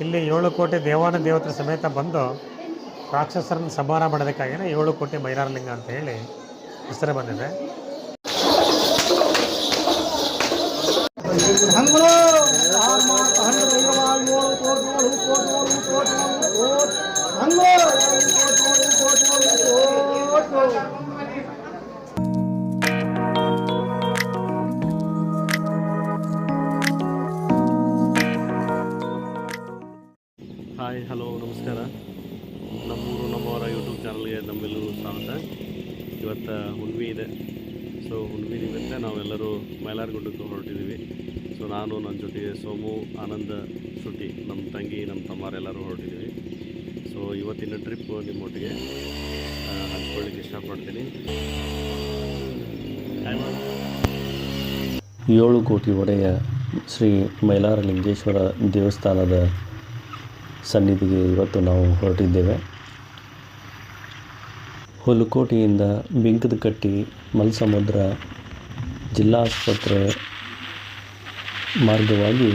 ಇಲ್ಲಿ 7 ಕೋಟಿ ದೇವಾನ ದೇವತರ ಸಮೇತ ಬಂದು ರಾಕ್ಷಸರನ್ನು ಸಂಹಾರ ಮಾಡೋದಕ್ಕಾಗಿಯೇ 7 ಕೋಟಿ ಮೈಲಾರಲಿಂಗ ಅಂತ ಹೇಳಿ ಹೆಸರು ಬಂದಿದೆ. ಹಾಯ್, ಹಲೋ, ನಮಸ್ಕಾರ. ನಮ್ಮೂರು ನಮ್ಮವರ ಯೂಟ್ಯೂಬ್ ಚಾನಲ್ಗೆ ನಮ್ಮೆಲ್ಲರೂ ಸ್ವಾಗತ. ಇವತ್ತು ಹುಣ್ಣಿಮೆ ಇದೆ. ಸೊ ಹುಣ್ಣಿಮೆ ನಿಮಿತ್ತ ನಾವೆಲ್ಲರೂ ಮೈಲಾರಗುಡ್ಡಕ್ಕೆ ಹೊರಟಿದ್ದೀವಿ. ಸೊ ನಾನು, ನನ್ನ ಜೊತೆಗೆ ಸೋಮು, ಆನಂದ, ಶ್ರುತಿ, ನಮ್ಮ ತಂಗಿ, ನಮ್ಮ ತಮ್ಮರೆಲ್ಲರೂ ಹೊರಟಿದ್ದೀವಿ. ಸೊ ಇವತ್ತಿನ ಟ್ರಿಪ್ ನಿಮ್ಮೊಟ್ಟಿಗೆ ಹಂಚ್ಕೊಳ್ಳಿಕ್ಕೆ ಇಷ್ಟಪಡ್ತೀನಿ. 7 ಕೋಟಿ ಒಡೆಯ ಶ್ರೀ ಮೈಲಾರಲಿಂಗೇಶ್ವರ ದೇವಸ್ಥಾನದ ಸನ್ನಿಧಿಗೆ ಇವತ್ತು ನಾವು ಹೊರಟಿದ್ದೇವೆ. ಹುಲಕೋಟೆಯಿಂದ ಬಿಂಕದಕಟ್ಟಿ, ಮಲ್ಸಮುದ್ರ, ಜಿಲ್ಲಾ ಆಸ್ಪತ್ರೆ ಮಾರ್ಗವಾಗಿ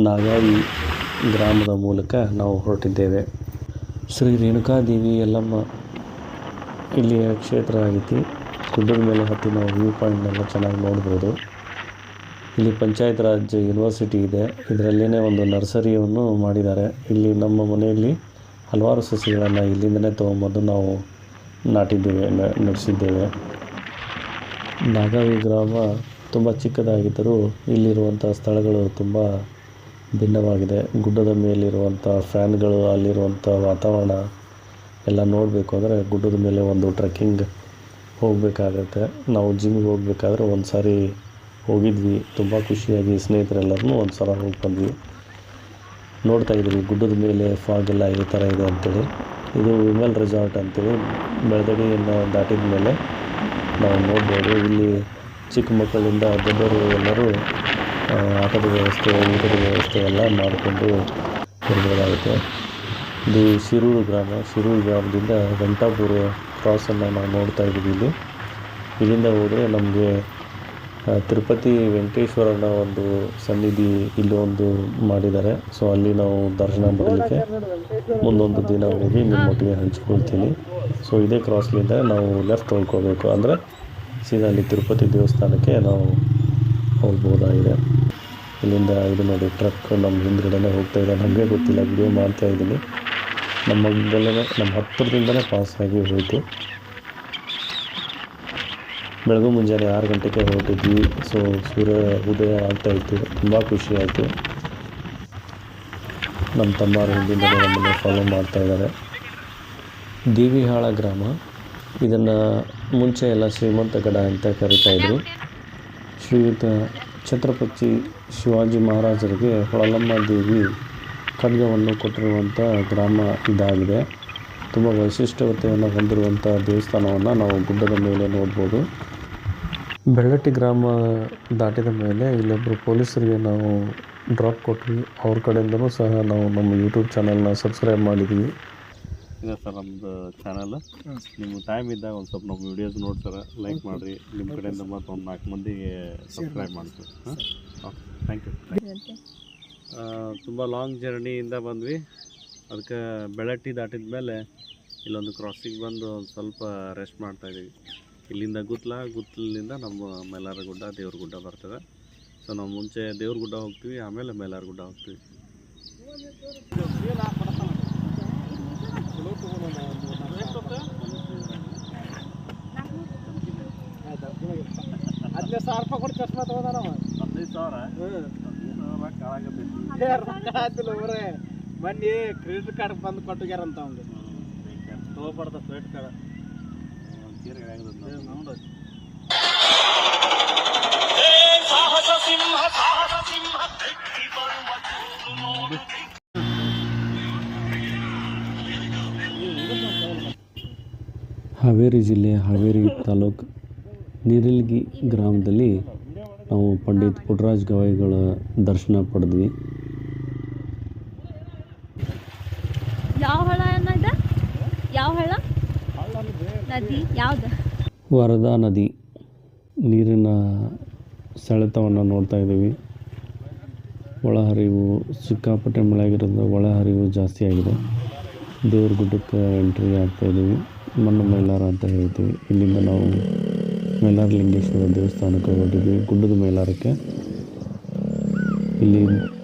ನಾಗಾವಿ ಗ್ರಾಮದ ಮೂಲಕ ನಾವು ಹೊರಟಿದ್ದೇವೆ. ಶ್ರೀ ರೇಣುಕಾದೇವಿ ಯಲ್ಲಮ್ಮ ಇಲ್ಲಿಯ ಕ್ಷೇತ್ರ ಆಗೈತಿ. ಗುಡ್ಡದ ಮೇಲೆ ಹತ್ತಿ ನಾವು ವ್ಯೂ ಪಾಯಿಂಟ್ನೆಲ್ಲ ಚೆನ್ನಾಗಿ ನೋಡ್ಬೋದು. ಇಲ್ಲಿ ಪಂಚಾಯತ್ ರಾಜ್ ಯೂನಿವರ್ಸಿಟಿ ಇದೆ. ಇದರಲ್ಲೇ ಒಂದು ನರ್ಸರಿಯನ್ನು ಮಾಡಿದ್ದಾರೆ. ಇಲ್ಲಿ ನಮ್ಮ ಮನೆಯಲ್ಲಿ ಹಲವಾರು ಸಸಿಗಳನ್ನು ಇಲ್ಲಿಂದಲೇ ತೊಗೊಂಬಂದು ನಾವು ನಾಟಿದ್ದೇವೆ, ನಡೆಸಿದ್ದೇವೆ. ನಾಗಾವಿ ಗ್ರಾಮ ತುಂಬ ಚಿಕ್ಕದಾಗಿದ್ದರೂ ಇಲ್ಲಿರುವಂಥ ಸ್ಥಳಗಳು ತುಂಬ ಭಿನ್ನವಾಗಿದೆ. ಗುಡ್ಡದ ಮೇಲಿರುವಂಥ ಫ್ಯಾನ್ಗಳು, ಅಲ್ಲಿರುವಂಥ ವಾತಾವರಣ ಎಲ್ಲ ನೋಡಬೇಕು ಅಂದರೆ ಗುಡ್ಡದ ಮೇಲೆ ಒಂದು ಟ್ರೆಕ್ಕಿಂಗ್ ಹೋಗಬೇಕಾಗತ್ತೆ. ನಾವು ಜಿಮ್ಗೆ ಹೋಗಬೇಕಾದ್ರೆ ಒಂದು ಸಾರಿ ಹೋಗಿದ್ವಿ. ತುಂಬ ಖುಷಿಯಾಗಿ ಸ್ನೇಹಿತರೆಲ್ಲರೂ ಒಂದು ಸಲ ಹೋಗಿ ಬಂದ್ವಿ. ನೋಡ್ತಾ ಇದ್ವಿ ಗುಡ್ಡದ ಮೇಲೆ ಫಾಗ್ ಎಲ್ಲ ಈ ಥರ ಇದೆ ಅಂತೇಳಿ. ಇದು ವಿಮಲ್ ರೆಸಾರ್ಟ್ ಅಂತೇಳಿ ಬೆಳದಡಿಯನ್ನು ದಾಟಿದ ಮೇಲೆ ನಾವು ನೋಡ್ಬೋದು. ಇಲ್ಲಿ ಚಿಕ್ಕ ಮಕ್ಕಳಿಂದ ದೊಡ್ಡವರು ಎಲ್ಲರೂ ಆಟದ ವ್ಯವಸ್ಥೆ, ಊಟದ ವ್ಯವಸ್ಥೆ ಎಲ್ಲ ಮಾಡಿಕೊಂಡು ಇರ್ಬೋದಾಗುತ್ತೆ. ಇದು ಶಿರೂರು ಗ್ರಾಮ. ಶಿರೂರು ಗ್ರಾಮದಿಂದ ವೆಂಕಟಾಪುರ ಕ್ರಾಸನ್ನು ನಾವು ನೋಡ್ತಾ ಇದ್ದೀವಿ. ಇಲ್ಲಿಂದ ಹೋದರೆ ನಮಗೆ ತಿರುಪತಿ ವೆಂಕಟೇಶ್ವರನ ಒಂದು ಸನ್ನಿಧಿ ಇಲ್ಲಿ ಒಂದು ಮಾಡಿದ್ದಾರೆ. ಸೊ ಅಲ್ಲಿ ನಾವು ದರ್ಶನ ಮಾಡಲಿಕ್ಕೆ ಮುಂದೊಂದು ದಿನ ಹೋಗಿ ನಿಮ್ಮೊಟ್ಟಿಗೆ ಹಂಚ್ಕೊಳ್ತೀನಿ. ಸೊ ಇದೇ ಕ್ರಾಸ್ಲಿಂದ ನಾವು ಲೆಫ್ಟ್ ಹೊಳ್ಕೋಬೇಕು ಅಂದರೆ ಸೀದಾ ಅಲ್ಲಿ ತಿರುಪತಿ ದೇವಸ್ಥಾನಕ್ಕೆ ನಾವು ಹೋಗ್ಬೋದಾಗಿದೆ. ಇಲ್ಲಿಂದ ಇದು ನೋಡಿ, ಟ್ರಕ್ ನಮ್ಮ ಹಿಂದ್ಗಡೆನೇ ಹೋಗ್ತಾ ಇದೆ. ನಮಗೆ ಗೊತ್ತಿಲ್ಲ, ವಿಡಿಯೋ ಮಾಡ್ತಾಯಿದ್ದೀನಿ. ನಮ್ಮ ಹತ್ತಿರದಿಂದಲೇ ಪಾಸಾಗಿ ಹೋಯಿತು. ಬೆಳಗ್ಗೆ ಮುಂಜಾನೆ 6 ಗಂಟೆಗೆ ಹೊರಟಿದ್ವಿ. ಸೊ ಸೂರ್ಯ ಉದಯ ಆಗ್ತಾಯಿತ್ತು. ತುಂಬ ಖುಷಿ ಆಯಿತು. ನಮ್ಮ ತಮ್ಮರು ಹಿಂದಿಂದಲೇ ನಮ್ಮನ್ನು ಫಾಲೋ ಮಾಡ್ತಾಯಿದ್ದಾರೆ. ದೇವಿಹಾಳ ಗ್ರಾಮ. ಇದನ್ನು ಮುಂಚೆ ಎಲ್ಲ ಶ್ರೀಮಂತಗಡ ಅಂತ ಕರೀತಾಯಿದ್ರು. ಶ್ರೀಯುತ ಛತ್ರಪತಿ ಶಿವಾಜಿ ಮಹಾರಾಜರಿಗೆ ಹೊಳಲಮ್ಮ ದೇವಿ ಖಡ್ಗವನ್ನು ಕೊಟ್ಟಿರುವಂಥ ಗ್ರಾಮ ಇದಾಗಿದೆ. ತುಂಬ ವೈಶಿಷ್ಟ್ಯತೆಯನ್ನು ಹೊಂದಿರುವಂಥ ದೇವಸ್ಥಾನವನ್ನು ನಾವು ಗುಡ್ಡದ ಮೇಲೆ ನೋಡ್ಬೋದು. ಬೆಳ್ಳಟ್ಟಿ ಗ್ರಾಮ ದಾಟಿದ ಮೇಲೆ ಇಲ್ಲೊಬ್ಬರು ಪೊಲೀಸರಿಗೆ ನಾವು ಡ್ರಾಪ್ ಕೊಟ್ವಿ. ಅವ್ರ ಕಡೆಯಿಂದನೂ ಸಹ ನಾವು ನಮ್ಮ ಯೂಟ್ಯೂಬ್ ಚಾನಲ್ನ ಸಬ್ಸ್ಕ್ರೈಬ್ ಮಾಡಿದ್ವಿ. ಇದೆ ಸರ್ ನಮ್ಮದು ಚಾನಲ್. ನಿಮ್ಮ ಟೈಮ್ ಇದ್ದಾಗ ಒಂದು ಸ್ವಲ್ಪ ನಮ್ಮ ವೀಡಿಯೋಸ್ ನೋಡಿ ಸರ್, ಲೈಕ್ ಮಾಡಿರಿ. ನಿಮ್ಮ ಕಡೆಯಿಂದ ಮತ್ತು ಒಂದು 4 ಮಂದಿಗೆ ಸಬ್ಸ್ಕ್ರೈಬ್ ಮಾಡ್ತೀವಿ. Okay, thank you. ತುಂಬ ಲಾಂಗ್ ಜರ್ನಿಯಿಂದ ಬಂದ್ವಿ. ಅದಕ್ಕೆ ಬೆಳಟ್ಟಿ ದಾಟಿದ ಮೇಲೆ ಇಲ್ಲೊಂದು ಕ್ರಾಸಿಗೆ ಬಂದು ಒಂದು ಸ್ವಲ್ಪ ರೆಸ್ಟ್ ಮಾಡ್ತಾಯಿದ್ದೀವಿ. ಇಲ್ಲಿಂದ ಗುತ್ತಲಿಂದ ನಮ್ಮ ಮೈಲಾರಗುಡ್ಡ, ದೇವ್ರಗುಡ್ಡ ಬರ್ತದೆ. ಸೊ ನಾವು ಮುಂಚೆ ದೇವ್ರಗುಡ್ಡ ಹೋಗ್ತೀವಿ, ಆಮೇಲೆ ಮೈಲಾರಗುಡ್ಡ ಹೋಗ್ತೀವಿ. ಬನ್ನಿ ಕ್ರೆಡಿಟ್ ಕಾರ್ಡ್ ಬಂದು ಕೊಟ್ಟೋಗ್ಯಾರಂತ ಅವ್ನು ತಗೋಬಾರ್ದ ಕ್ರೆಡಿಟ್ ಕಾರ್ಡ್. ಹಾವೇರಿ ಜಿಲ್ಲೆ ಹಾವೇರಿ ತಾಲೂಕು ನೀರಿಲ್ಗಿ ಗ್ರಾಮದಲ್ಲಿ ನಾವು ಪಂಡಿತ್ ಪುಟ್ಟರಾಜ ಗವಾಯಿಗಳ ದರ್ಶನ ಪಡೆದ್ವಿ. ಯಾವ ಹಳ್ಳ ಅನ್ನೋದು? ಯಾವ ಹಳ್ಳ? ನದಿ ಯಾವುದು? ವರದಾ ನದಿ. ನೀರಿನ ಸೆಳೆತವನ್ನು ನೋಡ್ತಾ ಇದ್ದೀವಿ. ಒಳಹರಿವು ಸಿಕ್ಕಾಪಟ್ಟೆ ಮಳೆ ಆಗಿರೋದ್ರಿಂದ ಒಳಹರಿವು ಜಾಸ್ತಿ ಆಗಿದೆ. ದೇವ್ರ ಗುಡ್ಡಕ್ಕೆ ಎಂಟ್ರಿ ಆಗ್ತಾಯಿದ್ದೀವಿ. ಮಣ್ಣು ಮೈಲಾರ ಅಂತ ಹೇಳ್ತೀವಿ. ಇಲ್ಲಿಂದ ನಾವು ಮೈಲಾರಲಿಂಗೇಶ್ವರ ದೇವಸ್ಥಾನಕ್ಕೆ ಹೊರಟಿದ್ವಿ, ಗುಡ್ಡದ ಮೈಲಾರಕ್ಕೆ. ಇಲ್ಲಿ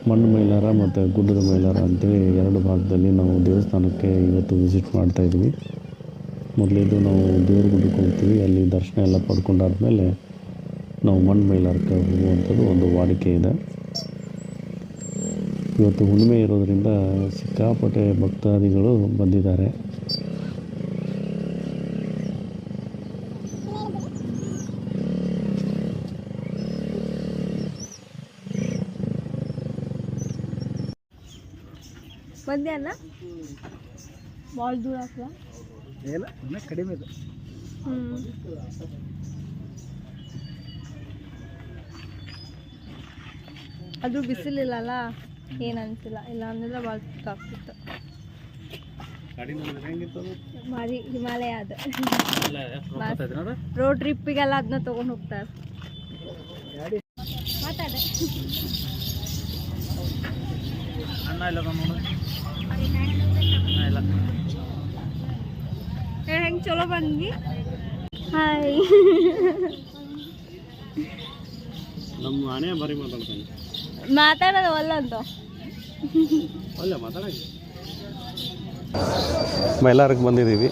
ಮಣ್ಣು ಮೈಲಾರ ಮತ್ತು ಗುಡ್ಡದ ಮೈಲಾರ ಅಂತೇಳಿ 2 ಭಾಗದಲ್ಲಿ ನಾವು ದೇವಸ್ಥಾನಕ್ಕೆ ಇವತ್ತು ವಿಸಿಟ್ ಮಾಡ್ತಾಯಿದ್ವಿ. ಮೊದಲೇದು ನಾವು ದೇವ್ರ ಗುಡ್ಡಕ್ಕೆ ಹೋಗ್ತೀವಿ, ಅಲ್ಲಿ ದರ್ಶನ ಎಲ್ಲ ಪಡ್ಕೊಂಡಾದ್ಮೇಲೆ ನಾವು ಮಣ್ಣು ಮೈಲಾರಕ್ಕೆ ಹೋಗುವಂಥದ್ದು ಒಂದು ವಾಡಿಕೆ ಇದೆ. ಇವತ್ತು ಹುಣ್ಣಿಮೆ ಇರೋದರಿಂದ ಸಿಕ್ಕಾಪಟ್ಟೆ ಭಕ್ತಾದಿಗಳು ಬಂದಿದ್ದಾರೆ. ಬಂದೆ ಅಲ್ಲ ಭಾಳ ದೂರ ಆಗ್ತದ. ಇಲ್ಲ ಇನ್ನೂ ಕಡಿಮೆ ಇದೆ. ಅದು ಬಿಸಿಲಿಲ್ಲಲ್ಲ ಏನು ಅನಿಸಿಲ್ಲ, ಇಲ್ಲ ಅಂದ್ರೆ ಭಾಳ ಆಗ್ತಿತ್ತು. ಭಾರಿ ಹಿಮಾಲಯ ಅದು. ರೋಡ್ ಟ್ರಿಪ್ಪಿಗೆಲ್ಲ ಅದನ್ನ ತೊಗೊಂಡು ಹೋಗ್ತಾರೆ. ಮಾತಾಡ ಅನ್ನ ಇಲ್ಲ ನೋಡು. ಹೆಂಗೆ ಚಲೋ ಬಂದ್ವಿ. ಹಾಯ್ ನಮ್ಮ ಆನೆ ಬರೀ ಮಾತಾಡ್ತಾನೆ. ಮಾತಾಡೋದು ಒಲ್ಲ ಅಂತ ಅಲ್ಲ ಮಾತಾಡಿ. ಮೈಲಾರಕ್ಕೆ ಬಂದಿದ್ದೀವಿ.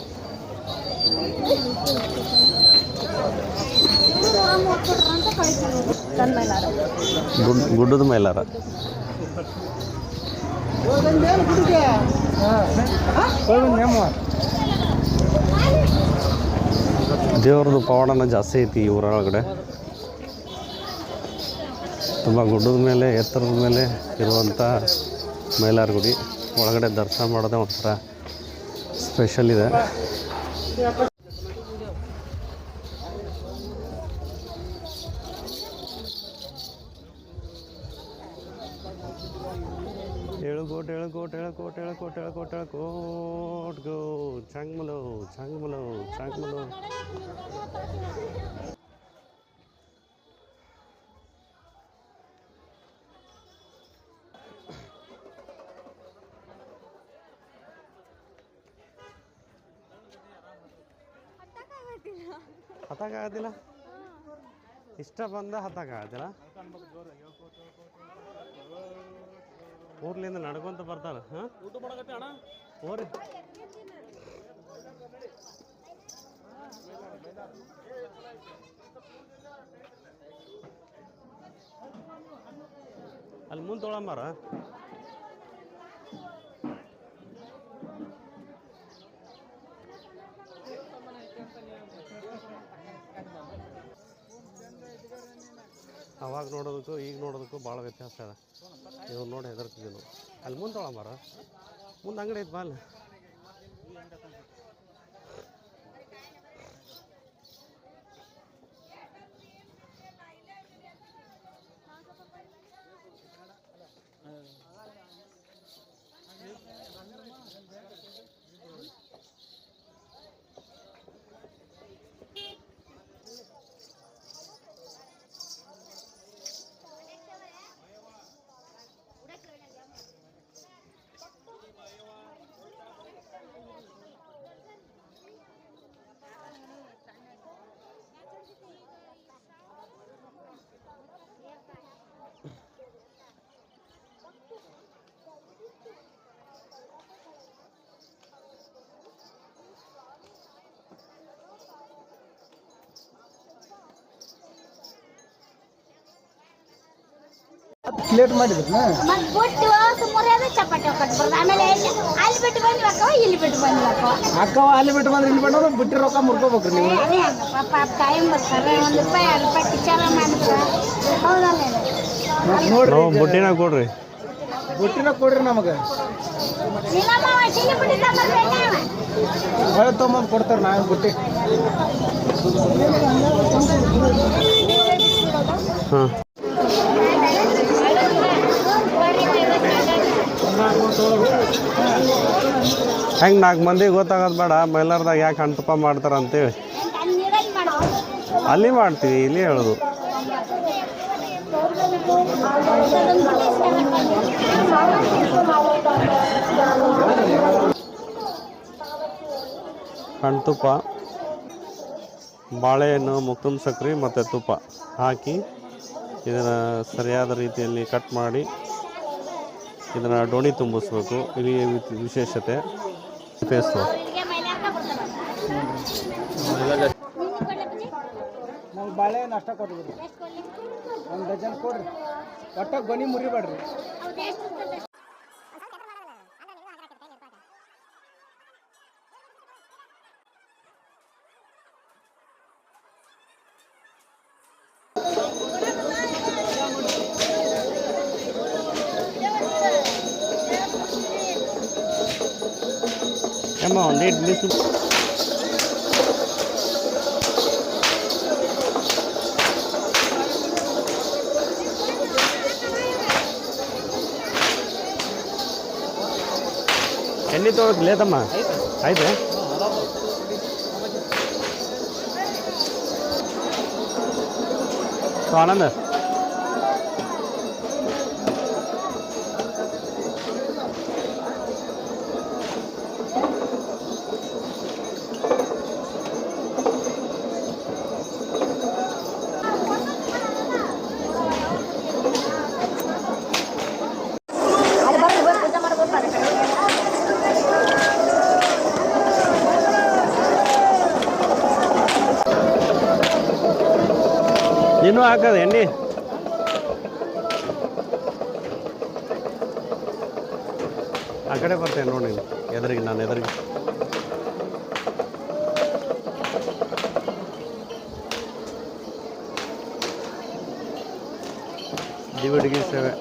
ಗುಡ್ಡದ ಮೈಲಾರ. ದೇವ್ರದ್ದು ಪವಾಡನ ಜಾಸ್ತಿ ಐತಿ ಈ ಊರೊಳಗಡೆ. ತುಂಬ ಗುಡ್ಡದ ಮೇಲೆ ಎತ್ತರದ ಮೇಲೆ ಇರುವಂಥ ಮೈಲಾರ ಗುಡಿ ಒಳಗಡೆ ದರ್ಶನ ಮಾಡೋದೇ ಒಂಥರ ಸ್ಪೆಷಲ್ ಇದೆ. ಎಳ್ಕೋಟ್ ಎಳ್ಕೋಟ್ ಎಳ್ಕೋಟ್ ಎಳ್ಕೋಟ್ ಎಳ್ಕೋಟ್ ಎಳ್ಕೋಟ್ ಗೋ ಚಾಂಗ್ಮಲೋ ಚಾಂಗ್ಮಲೋ ಚಾಂಗ್ಮಲೋ. ಹತ್ತಕ್ಕಾಗತ್ತಿಲ್ಲ, ಇಷ್ಟ ಬಂದ ಹತ್ತಕ್ಕಾಗತ್ತಿಲ್ಲ. ಊರ್ಲಿಂದ ನಡ್ಕೊಂತ ಬರ್ತಾರ. ಹಾಂ ಓರಿ ಅಲ್ಲಿ ಮುಂದೆ ತೊಗೊಳಂಬಾರ. ಅವಾಗ ನೋಡೋದಕ್ಕೂ ಈಗ ನೋಡೋದಕ್ಕೂ ಭಾಳ ವ್ಯತ್ಯಾಸ ಇದೆ. ಇವ್ರು ನೋಡಿ ಹೆದರ್ತಿದ್ವಿ ನಾವು. ಅಲ್ಲಿ ಮುಂದೆ ತೊಗೊಳಂಬಾರ, ಮುಂದೆ ಅಂಗಡಿ ಐತೆ ಬಾ ಅಲ್ಲಿ. ಪ್ಲೇಟ್ ಮಾಡಿದ್ರಲ್ಲ ಮತ್ತೆ ಬಿಟ್ಟು ಸುಮ್ಮನೆ ಚಪಾತಿ ಕಟ್ಬಾರ್ದು. ಆಮೇಲೆ ಅಲ್ಲಿ ಬಿಟ್ಟು ಬಂದ್ಬೇಕು, ಇಲ್ಲಿ ಬಿಟ್ಟು ಬಂದ್ಬೇಕು. ಅಕ್ಕವ ಅಲ್ಲಿ ಬಿಟ್ಟು ಬಂದ್ರೆ ಇಲ್ಲಿ ಬಿಟ್ಟು ಬಿಟ್ಟು ರೊಕ್ಕ ಮುರ್ಕೋಬೇಕ್ರಿ ನೀವು. ಅದೇ ಪಾಪ ಟೈಮ್ ಬರ್ತಾರೆ, 1 ರೂಪಾಯಿ 2 ರೂಪಾಯಿ ಟಿಚಾರ ಮಾಡಿದ್ರೆ ಹೌದಲ್ಲ. ನೋಡ್ರಿ ಬುಟ್ಟಿನ ಕೊಡ್ರಿ, ಬುಟ್ಟಿನ ಕೊಡ್ರಿ ನಮಗೆ. ಹೊಳೆ ತೊಗೊಂಬಂದು ಕೊಡ್ತಾರೆ, ನಾವೇ ಬುಟ್ಟಿ. ಹಾಂ ಹೆಂಗೆ 4 ಮಂದಿಗೆ ಗೊತ್ತಾಗೋದು ಬೇಡ ಮೈಲಾರದಾಗ ಯಾಕೆ ಹಣ್ಣುತುಪ್ಪ ಮಾಡ್ತಾರೆ ಅಂತೇಳಿ. ಅಲ್ಲಿ ಮಾಡ್ತೀವಿ, ಇಲ್ಲಿ ಹೇಳೋದು. ಕಣ್ತುಪ್ಪ, ಬಾಳೆಹಣ್ಣು, ಮುಕ್ತುಮ್ ಸಕ್ಕರೆ ಮತ್ತು ತುಪ್ಪ ಹಾಕಿ ಇದನ್ನು ಸರಿಯಾದ ರೀತಿಯಲ್ಲಿ ಕಟ್ ಮಾಡಿ ಇದನ್ನು ಡೋಣಿ ತುಂಬಿಸ್ಬೇಕು. ಇಲ್ಲಿ ವಿಶೇಷತೆ ಪೇಸ್ಟು. ನಂಗೆ ಬಾಳೆಹಣ್ಣು ಅಷ್ಟ ಕೊಟ್ಬಿಡ್ರಿ, ಒಂದು ಡಜನ್ ಕೊಡ್ರಿ, ಒಟ್ಟ ಗೊನಿ ಮುರಿಬೇಡ್ರಿ. ಅಮ್ಮ ಒಂದು ಬಿಸಿ ಎಣ್ಣೆ ತೊಗೊಳಕ್ಕೆ ಲೇತಮ್ಮ ಆಯ್ತು. ಸೊ ಆನಂದ ಇನ್ನೂ ಹಾಕೋದು ಎಣ್ಣೆ. ಆ ಕಡೆ ಬರ್ತೇನೆ ನೋಡಿ, ಎದುರಿಗೆ ನಾನು ಎದುರಿಗೆ. ಡಿವಿಡಿಗೆ ಸೇವೆ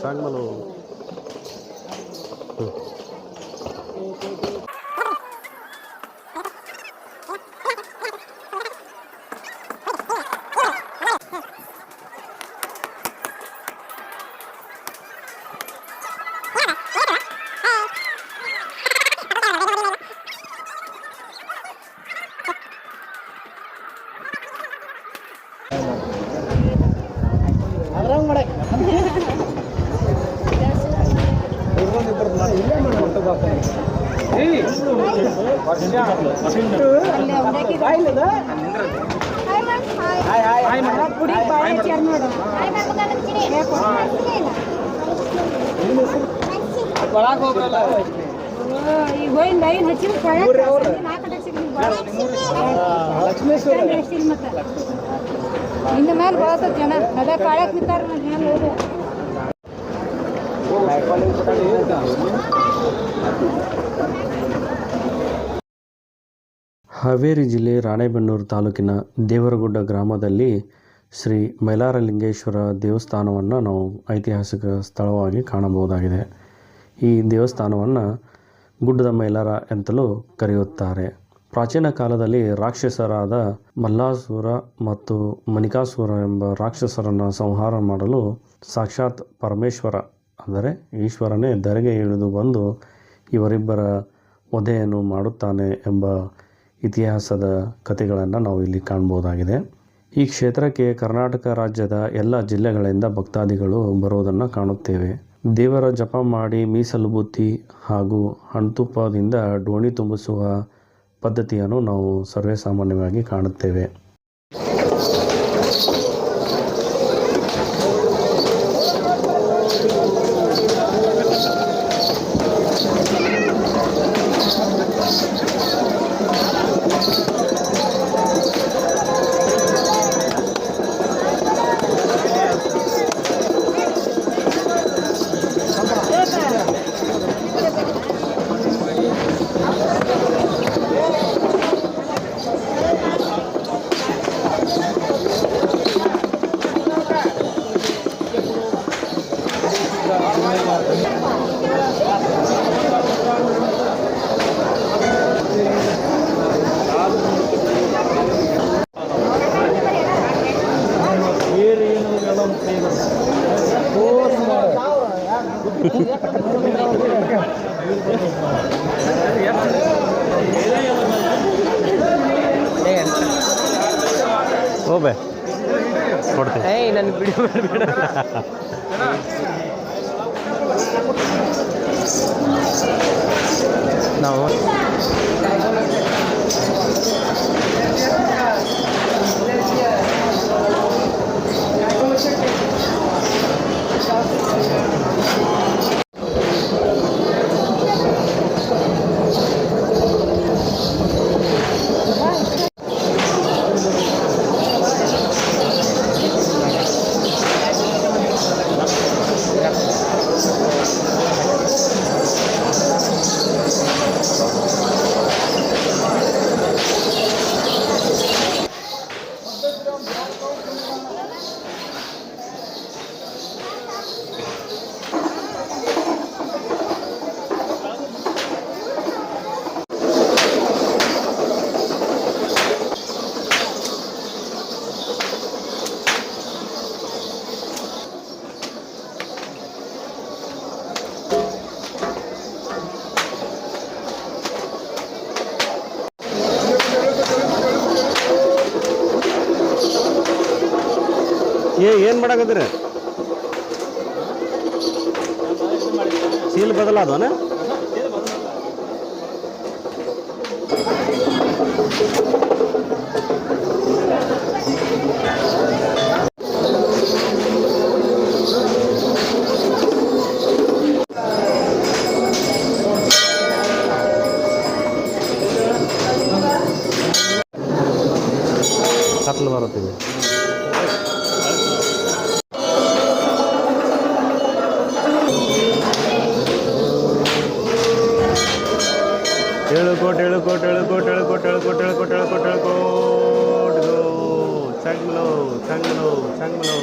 ಚಾಂಗ್ಮನು. ಇನ್ನು ಮೇಲೆ ಬರತ್ತ ಜನ ಅದ ಕಾಳಕ್ ಬಿತ್ತಾರ ಹಾವೇರಿ ಜಿಲ್ಲೆ ರಾಣೆಬೆನ್ನೂರು ತಾಲೂಕಿನ ದೇವರಗುಡ್ಡ ಗ್ರಾಮದಲ್ಲಿ ಶ್ರೀ ಮೈಲಾರಲಿಂಗೇಶ್ವರ ದೇವಸ್ಥಾನವನ್ನು ನಾವು ಐತಿಹಾಸಿಕ ಸ್ಥಳವಾಗಿ ಕಾಣಬಹುದಾಗಿದೆ. ಈ ದೇವಸ್ಥಾನವನ್ನು ಗುಡ್ಡದ ಮೈಲಾರ ಎಂತಲೂ ಕರೆಯುತ್ತಾರೆ. ಪ್ರಾಚೀನ ಕಾಲದಲ್ಲಿ ರಾಕ್ಷಸರಾದ ಮಲ್ಲಾಸುರ ಮತ್ತು ಮಣಿಕಾಸುರ ಎಂಬ ರಾಕ್ಷಸರನ್ನು ಸಂಹಾರ ಮಾಡಲು ಸಾಕ್ಷಾತ್ ಪರಮೇಶ್ವರ ಅಂದರೆ ಈಶ್ವರನೇ ಧರೆಗೆ ಇಳಿದು ಬಂದು ಇವರಿಬ್ಬರ ವಧೆಯನ್ನು ಮಾಡುತ್ತಾನೆ ಎಂಬ ಇತಿಹಾಸದ ಕಥೆಗಳನ್ನು ನಾವು ಇಲ್ಲಿ ಕಾಣಬಹುದಾಗಿದೆ. ಈ ಕ್ಷೇತ್ರಕ್ಕೆ ಕರ್ನಾಟಕ ರಾಜ್ಯದ ಎಲ್ಲ ಜಿಲ್ಲೆಗಳಿಂದ ಭಕ್ತಾದಿಗಳು ಬರುವುದನ್ನು ಕಾಣುತ್ತೇವೆ. ದೇವರ ಜಪ ಮಾಡಿ ಮೀಸಲು ಬುತ್ತಿ ಹಾಗೂ ಹಣ್ಣುತುಪ್ಪದಿಂದ ಡೋಣಿ ತುಂಬಿಸುವ ಪದ್ಧತಿಯನ್ನು ನಾವು ಸರ್ವೇ ಸಾಮಾನ್ಯವಾಗಿ ಕಾಣುತ್ತೇವೆ. ಹೋಬೆ ಕೊಡ್ತೀನಿ. ನನ್ನ ಬಿಡಿ ನಾವು ಏನು ಮಾಡಕತ್ತೀರಿ? ಸೀಲ್ ಬದಲಾದವನ ಕತ್ಲು ಬರುತ್ತೀವಿ. ಏಳುಕೋಟ್ ಏಳುಕೋಟ್ ಏಳುಕೋಟ್ ಏಳುಕೋಟ್ ಏಳುಕೋಟ್ ಏಳುಕೋಟ್ ಏಳುಕೋಟ್ ಏಳುಕೋಟ್ ಚಂಗ್ಲು ಚಂಗ್ಲು ಚಂಗ್ಲು.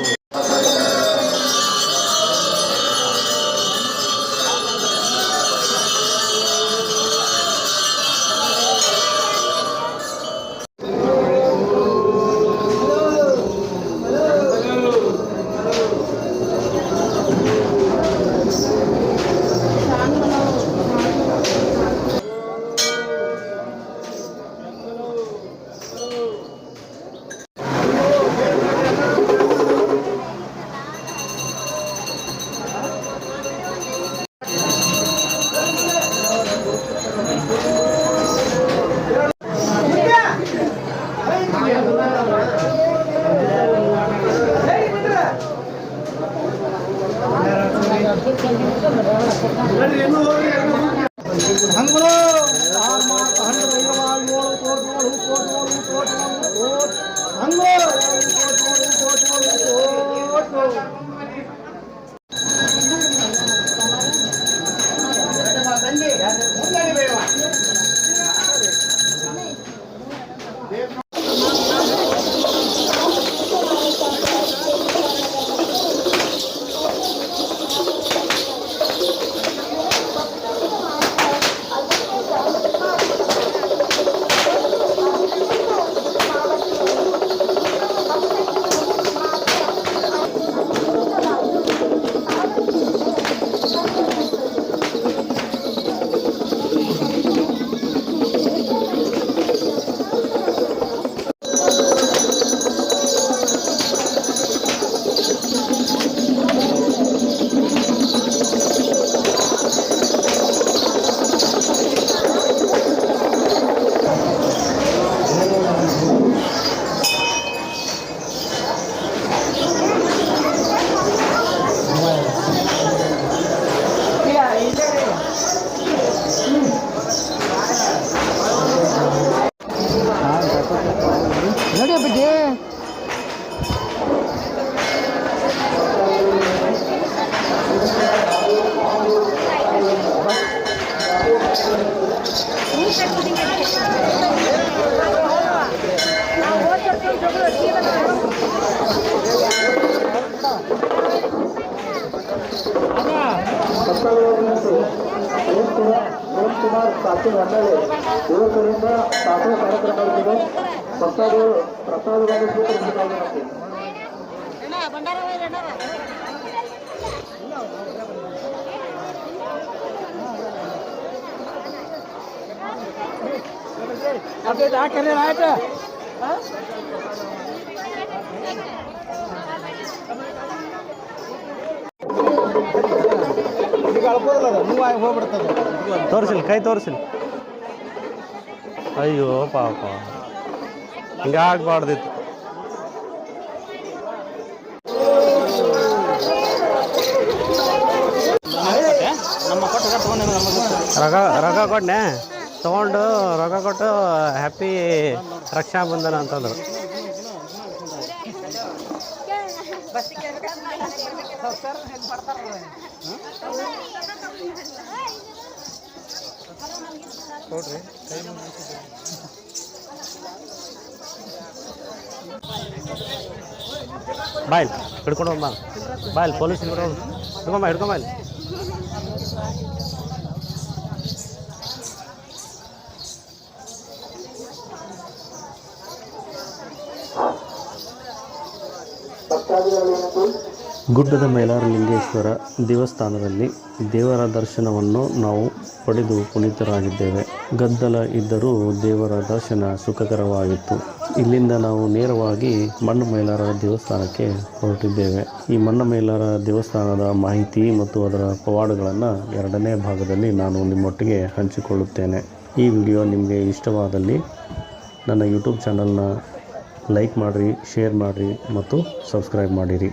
ಕುಮಾರ್ ಸಾಕಿನ ಹೊನ್ನಳ್ಳಿ ಯುವಕರಿಂದ ಸಾಕೋ ಕಾರ್ಯಕ್ರಮವಿದೆ. ಭಕ್ತಾದಿಗಳು ಪ್ರಸಾದವನ್ನು ಸ್ವೀಕರಿಸಬೇಕಾಗಿ ತೋರಿಸಿಲ್ಲ, ಕೈ ತೋರಿಸಿಲ್ಲ. ಅಯ್ಯೋ ಪಾಪ, ಹಿಂಗಾಗಬಾರ್ದಿತ್ತು. ರೊಕ್ಕ ಕೊಟ್ಟನೆ ತೊಗೊಂಡು ರೊಕ್ಕ ಕೊಟ್ಟು ಹ್ಯಾಪಿ ರಕ್ಷಾ ಬಂಧನ ಅಂತಂದ್ರು. ಬಾಯ್ ಹಿಡ್ಕೊಂಡು ಹೋಗ್ಬಾ, ಬಾಯ್ ಪೊಲೀಸ್ ಹಿಡ್ಕೊಂಬ. ಗುಡ್ಡದ ಮೈಲಾರಲಿಂಗೇಶ್ವರ ದೇವಸ್ಥಾನದಲ್ಲಿ ದೇವರ ದರ್ಶನವನ್ನು ನಾವು ಪಡೆದು ಪುನೀತರಾಗಿದ್ದೇವೆ. ಗದ್ದಲ ಇದ್ದರೂ ದೇವರ ದರ್ಶನ ಸುಖಕರವಾಗಿತ್ತು. ಇಲ್ಲಿಂದ ನಾವು ನೇರವಾಗಿ ಮಣ್ಣ ಮೈಲಾರ ದೇವಸ್ಥಾನಕ್ಕೆ ಹೊರಟಿದ್ದೇವೆ. ಈ ಮಣ್ಣ ಮೈಲಾರ ದೇವಸ್ಥಾನದ ಮಾಹಿತಿ ಮತ್ತು ಅದರ ಪವಾಡಗಳನ್ನು 2ನೇ ಭಾಗದಲ್ಲಿ ನಾನು ನಿಮ್ಮೊಟ್ಟಿಗೆ ಹಂಚಿಕೊಳ್ಳುತ್ತೇನೆ. ಈ ವಿಡಿಯೋ ನಿಮಗೆ ಇಷ್ಟವಾದಲ್ಲಿ ನನ್ನ ಯೂಟ್ಯೂಬ್ ಚಾನಲ್ನ ಲೈಕ್ ಮಾಡಿರಿ, ಶೇರ್ ಮಾಡಿರಿ ಮತ್ತು ಸಬ್ಸ್ಕ್ರೈಬ್ ಮಾಡಿರಿ.